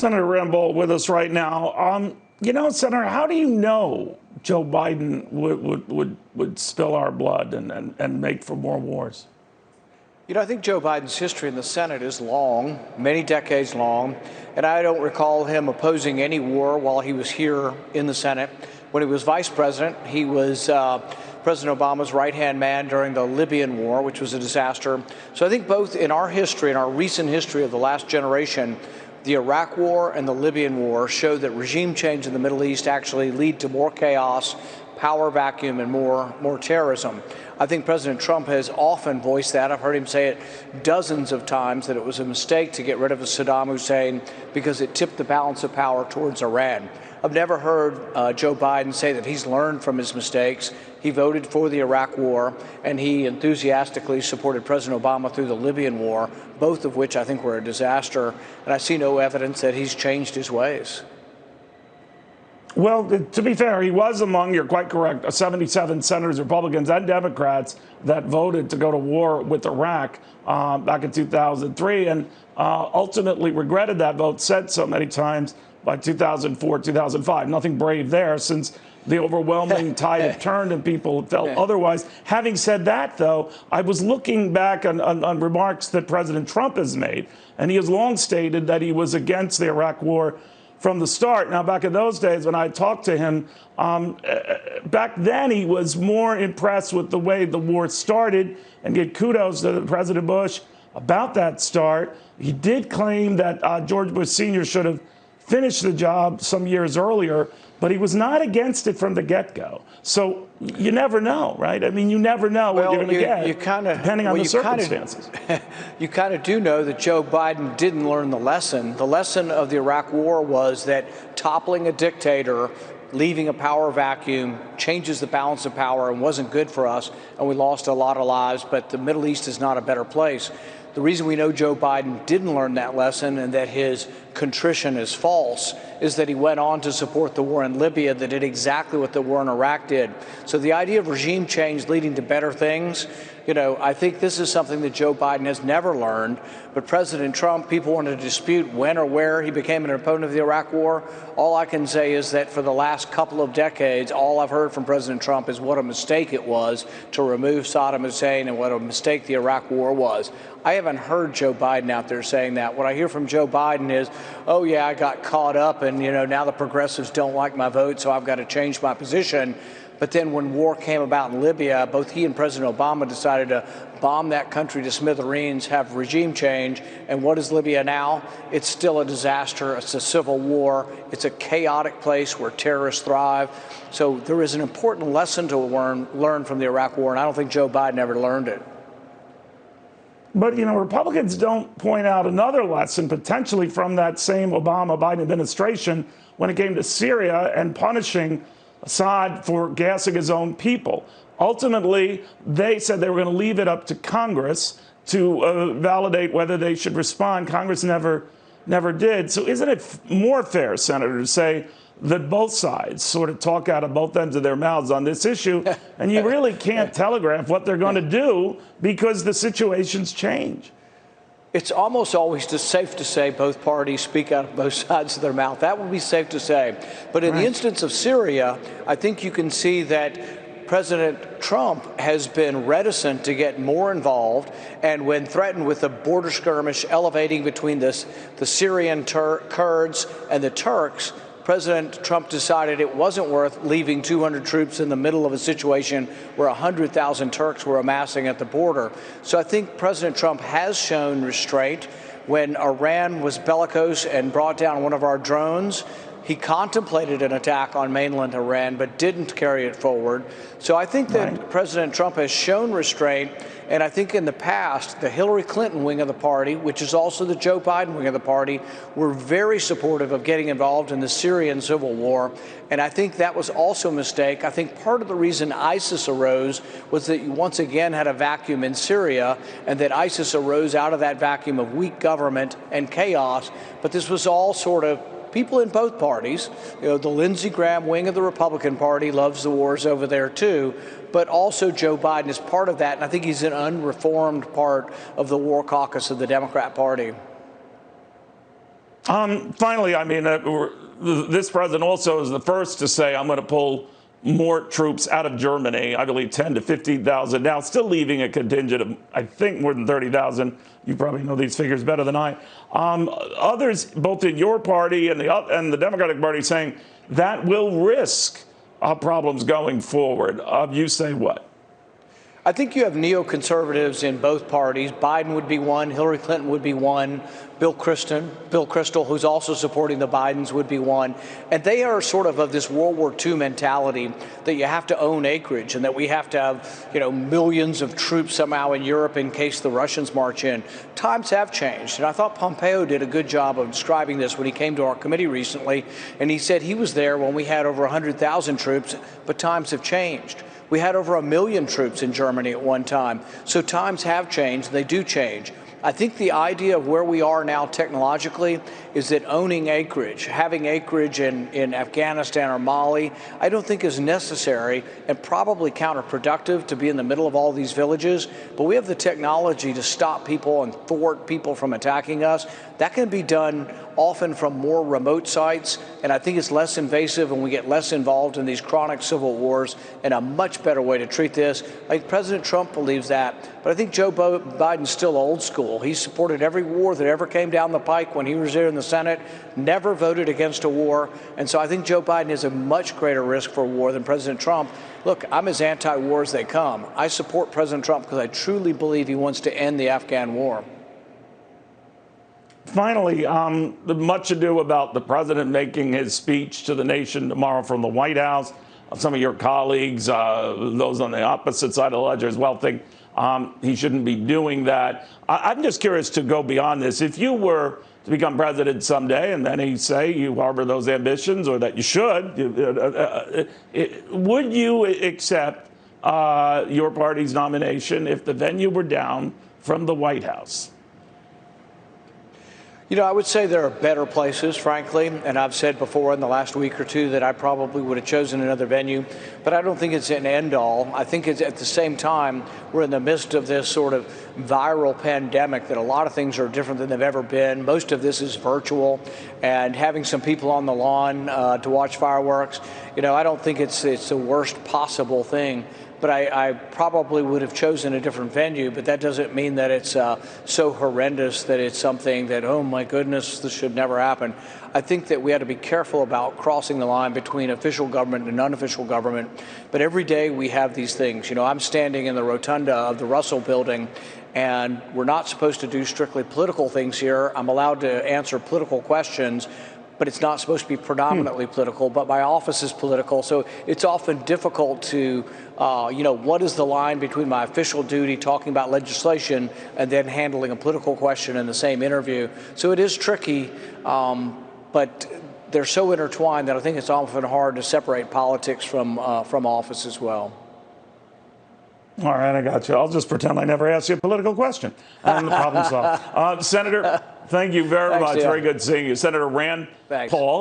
Senator Rambo with us right now. Senator, how do you know Joe Biden would spill our blood and make for more wars? I think Joe Biden's history in the Senate is long, many decades long, and I don't recall him opposing any war while he was here in the Senate. When he was vice president, he was President Obama's right-hand man during the Libyan war, which was a disaster. So I think both in our history, in our recent history of the last generation, the Iraq War and the Libyan War show that regime change in the Middle East actually lead to more chaos, power vacuum, and more terrorism. I think President Trump has often voiced that. I've heard him say it dozens of times, that it was a mistake to get rid of Saddam Hussein because it tipped the balance of power towards Iran. I've never heard Joe Biden say that he's learned from his mistakes. He voted for the Iraq War, and he enthusiastically supported President Obama through the Libyan War, both of which I think were a disaster. And I see no evidence that he's changed his ways. Well, to be fair, he was among, you're quite correct, 77 senators, Republicans and Democrats that voted to go to war with Iraq back in 2003 and ultimately regretted that vote, said so many times by 2004, 2005. Nothing brave there since the overwhelming tide had turned and people felt otherwise. Having said that, though, I was looking back on remarks that President Trump has made, and he has long stated that he was against the Iraq War from the start. Now, back in those days when I talked to him, back then he was more impressed with the way the war started and gave kudos to President Bush about that start. He did claim that George Bush Sr. should have finished the job some years earlier, but he was not against it from the get-go. So you never know, right? I mean, you never know what you're going to get, depending on the circumstances. You kind of do know that Joe Biden didn't learn the lesson. The lesson of the Iraq War was that toppling a dictator, leaving a power vacuum, changes the balance of power and wasn't good for us, and we lost a lot of lives, but the Middle East is not a better place. The reason we know Joe Biden didn't learn that lesson and that his contrition is false is that he went on to support the war in Libya that did exactly what the war in Iraq did. So the idea of regime change leading to better things, I think this is something that Joe Biden has never learned. But President Trump, people want to dispute when or where he became an opponent of the Iraq War. All I can say is that for the last couple of decades, all I've heard from President Trump is what a mistake it was to remove Saddam Hussein and what a mistake the Iraq War was. I haven't heard Joe Biden out there saying that. What I hear from Joe Biden is, oh, yeah, I got caught up and, now the progressives don't like my vote, so I've got to change my position. But then when war came about in Libya, both he and President Obama decided to bomb that country to smithereens, have regime change. And what is Libya now? It's still a disaster. It's a civil war. It's a chaotic place where terrorists thrive. So there is an important lesson to learn from the Iraq War, and I don't think Joe Biden ever learned it. But, Republicans don't point out another lesson potentially from that same Obama-Biden administration when it came to Syria and punishing Assad for gassing his own people. Ultimately, they said they were going to leave it up to Congress to validate whether they should respond. Congress never did. So isn't it more fair, Senator, to say that both sides sort of talk out of both ends of their mouths on this issue, and you really can't telegraph what they're going to do because the situations change? It's almost always safe to say both parties speak out of both sides of their mouth. That would be safe to say. But in the instance of Syria, I think you can see that President Trump has been reticent to get more involved, and when threatened with a border skirmish elevating between the Syrian Kurds and the Turks, President Trump decided it wasn't worth leaving 200 troops in the middle of a situation where 100,000 Turks were amassing at the border. So I think President Trump has shown restraint. When Iran was bellicose and brought down one of our drones, he contemplated an attack on mainland Iran, but didn't carry it forward. So I think that President Trump has shown restraint. And I think in the past, the Hillary Clinton wing of the party, which is also the Joe Biden wing of the party, were very supportive of getting involved in the Syrian civil war. And I think that was also a mistake. I think part of the reason ISIS arose was that you once again had a vacuum in Syria, and that ISIS arose out of that vacuum of weak government and chaos. But this was all sort of people in both parties. The Lindsey Graham wing of the Republican Party loves the wars over there too, but also Joe Biden is part of that, and I think he's an unreformed part of the war caucus of the Democrat Party. Finally, I mean, this president also is the first to say, I'm going to pull more troops out of Germany. I believe 10 to 15,000 now, still leaving a contingent of, I think, more than 30,000. You probably know these figures better than I. Others, both in your party and the Democratic Party, saying that will risk problems going forward. You say what? I think you have neoconservatives in both parties. Biden would be one, Hillary Clinton would be one, Bill Kristol, who's also supporting the Bidens, would be one. And they are sort of this World War II mentality that you have to own acreage and that we have to have, millions of troops somehow in Europe in case the Russians march in. Times have changed. And I thought Pompeo did a good job of describing this when he came to our committee recently. And he said he was there when we had over 100,000 troops, but times have changed. We had over 1 million troops in Germany at one time. So times have changed. They do change. I think the idea of where we are now technologically is that owning acreage, having acreage in Afghanistan or Mali, I don't think is necessary and probably counterproductive to be in the middle of all these villages. But we have the technology to stop people and thwart people from attacking us. That can be done often from more remote sites, and I think it's less invasive and we get less involved in these chronic civil wars, and a much better way to treat this. I think President Trump believes that, but I think Joe Biden's still old school. He supported every war that ever came down the pike when he was there in the Senate, never voted against a war, and so I think Joe Biden is a much greater risk for war than President Trump. Look, I'm as anti-war as they come. I support President Trump because I truly believe he wants to end the Afghan war. Finally, much ado about the president making his speech to the nation tomorrow from the White House. Some of your colleagues, those on the opposite side of the ledger as well, think he shouldn't be doing that. I'm just curious to go beyond this. If you were to become president someday and then he say you harbor those ambitions or that you should, would you accept your party's nomination if the venue were down from the White House? I would say there are better places, frankly, and I've said before in the last week or two that I probably would have chosen another venue, but I don't think it's an end-all. I think it's at the same time we're in the midst of this sort of viral pandemic that a lot of things are different than they've ever been. Most of this is virtual, and having some people on the lawn to watch fireworks, I don't think it's the worst possible thing. But I probably would have chosen a different venue, but that doesn't mean that it's so horrendous that it's something that, oh my goodness, this should never happen. I think that we have to be careful about crossing the line between official government and unofficial government. But every day we have these things. I'm standing in the rotunda of the Russell Building, and we're not supposed to do strictly political things here. I'm allowed to answer political questions, but it's not supposed to be predominantly political, but my office is political. So it's often difficult to, what is the line between my official duty talking about legislation and then handling a political question in the same interview. So it is tricky, but they're so intertwined that I think it's often hard to separate politics from office as well. All right, I got you. I'll just pretend I never asked you a political question. And the problem solved. Senator, thank you very much. Yeah. Very good seeing you. Senator Rand Paul.